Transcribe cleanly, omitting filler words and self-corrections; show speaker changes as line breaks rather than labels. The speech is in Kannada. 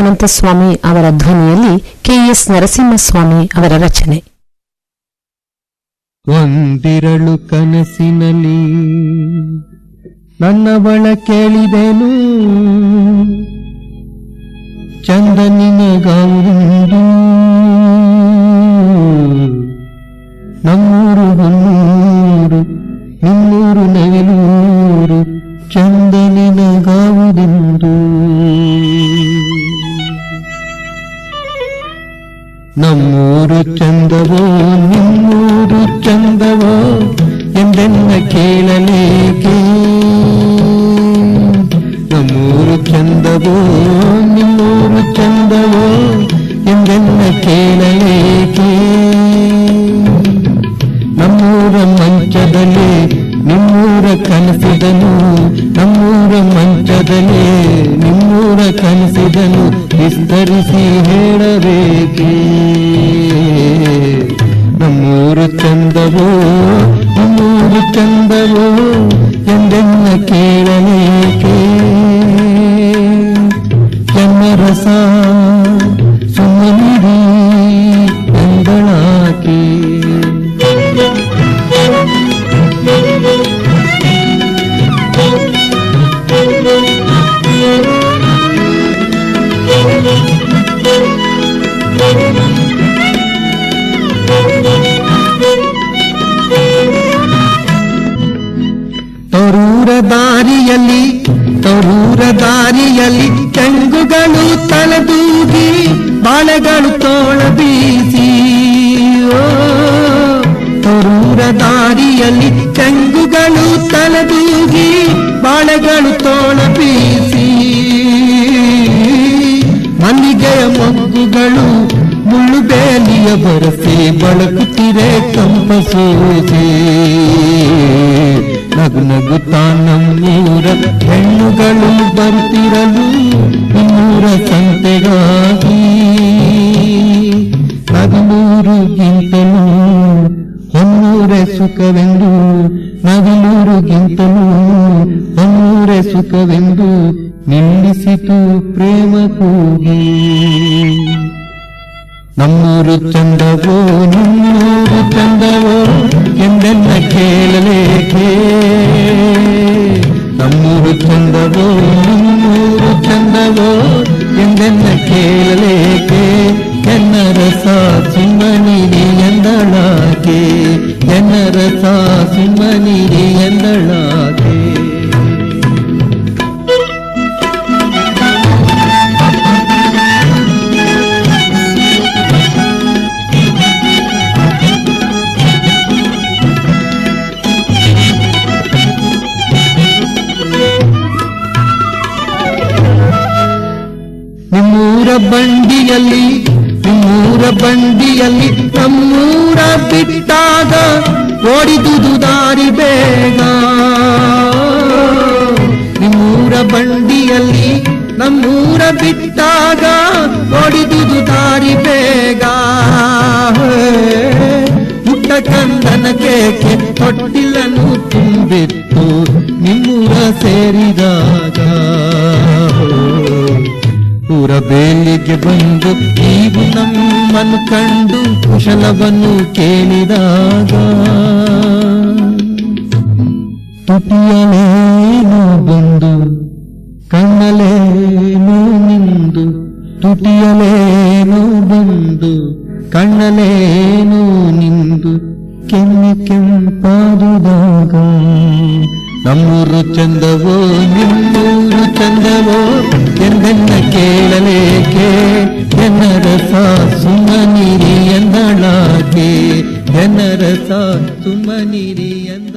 ಅನಂತಸ್ವಾಮಿ ಅವರ ಧ್ವನಿಯಲ್ಲಿ ಕೆ.ಎಸ್. ನರಸಿಂಹಸ್ವಾಮಿ ಅವರ ರಚನೆ.
ಒಂದಿರಳು ಕನಸಿನಲ್ಲಿ ನನ್ನವಳ ಕೇಳಿದೆನು, ಚಂದನಿನಗಾವುದು ನಮ್ಮೂರು ಹೊನ್ನೂರು ನಿನ್ನೂರು ನವಿಲೂರು ಚಂದನಿನಗಾವುದೆಂದು. ನಮ್ಮೂರು ಚಂದವೋ ನಿಮ್ಮೂರು ಚಂದವೋ ಎಂದೆನ್ನ ಕೇಳಲೇಕೆ, ನಮ್ಮೂರು ಚಂದವೋ ನಿಮ್ಮೂರು ಚಂದವೋ ಎಂದೆನ್ನ ಕೇಳಲೇಕೆ. ನಮ್ಮೂರ ಮಂಚದಲ್ಲಿ ನಿಮ್ಮೂರ ಕನಸಿದನು, ನಮ್ಮೂರ ಮಂಚದಲ್ಲಿ ನಿಮ್ಮೂರ ಕನಸಿದನು ವಿಸ್ತರಿಸಿ ಹೇಳಬೇಕೇ. ನಮ್ಮೂರು ಚಂದವೋ ನಿಮ್ಮೂರು ಚಂದವೋ ಎಂದೆನ್ನ ಕೇಳಲೇಕೆ. ಜನ್ಮರಸ ಸುಮ್ಮನಿರಿ ಎಂದಳಾಕೆ, ತರೂರ ದಾರಿಯಲ್ಲಿ ಚೆಂಗುಗಳು ತಲೆದೂಗಿ ಬಾಳೆಗಳು ತೋಳ ಬೀಸಿ. ತರೂರ ದಾರಿಯಲ್ಲಿ ಚೆಂಗುಗಳು ತಲೆದೂಗಿ ಬಾಳೆಗಳು ತೋಳ ಬೀಸಿ. ಮಲ್ಲಿಗೆಯ ಮೊಗ್ಗುಗಳು ಮುಳ್ಳು ಬೇಲಿಯ ಬರಸಿ ಬಳಕುತ್ತಿರೆ ಕಂಪಸೋಜೆ. ನಗು ನಗುತ್ತಾ ನಮ್ಮೂರ ಹೆಣ್ಣುಗಳು ಬರುತ್ತಿರಲು ನಿಮ್ಮೂರ ಸಂತೆಗಾಗಿ. ನವಿಲೂರುಗಿಂತಲೂ ಹೊನ್ನೂರೇ ಸುಖವೆಂದು, ನವಿಲೂರುಗಿಂತಲೂ ಹೊನ್ನೂರೇ ಸುಖವೆಂದು ನಿಲ್ಲಿಸಿತು ಪ್ರೇಮ ಕೂಗಿ. ನಮ್ಮೂರು ಚಂದವೋ ನಿಮ್ಮೂರು ಚಂದವೋ ಎಂದೆನ್ನ ಕೇಳಲೇಕೆ. ನಮ್ಮೂರು ಚಂದವೋ ನಿಮ್ಮೂರು ಚಂದವೋ ಎಂದೆನ್ನ ಕೇಳಲೇಕೆ. ಎನ್ನ ರಸ ಸುಮ್ಮನಿರಿ ಎಂದಳಾಕೆ, ಎನ್ನ ರಸ ಸುಮ್ಮನಿರಿ ಎಂದಳಾಕೆ. ನಿಮ್ಮೂರ ಬಂಡಿಯಲ್ಲಿ ನಮ್ಮೂರ ಬಿಟ್ಟಾಗ ಓಡಿದುದು ದಾರಿ ಬೇಗ. ನಿಮ್ಮೂರ ಬಂಡಿಯಲ್ಲಿ ನಮ್ಮೂರ ಬಿಟ್ಟಾಗ ಓಡಿದುದು ದಾರಿ ಬೇಗ. ಪುಟ್ಟ ಕಂದನ ಕೇಕೆ ತೊಟ್ಟಿಲನ್ನು ತುಂಬಿತ್ತು ನಿಮ್ಮೂರ ಸೇರಿದಾಗ. ಊರ ಬೇಲಿಗೆ ಬಂದು ನೀವು ನಮ್ಮನ್ನು ಕಂಡು ಕುಶಲವನ್ನು ಕೇಳಿದಾಗ. ತುಟಿಯಲೇನು ಬಂದು ಕಣ್ಣಲೇನು ನಿಂದು, ತುಟಿಯಲೇನು ಬಂದು ಕಣ್ಣಲೇನು ನಿಂದು ಕೆನ್ನೆ ಕೆಂಪಾದುದಾಗ. ನಮ್ಮೂರು ಚಂದವೋ ನಿಮ್ಮೂರು ಚಂದವೋ ಎಂದೆನ್ನ ಕೇಳಲೇಕೆ. ಎನ್ನ ರಸ ಸುಮ್ಮನಿರಿ ಎಂದಳಾಕೆ, ಎನ್ನ ರಸ ಸುಮ್ಮನಿರಿ ಎಂದ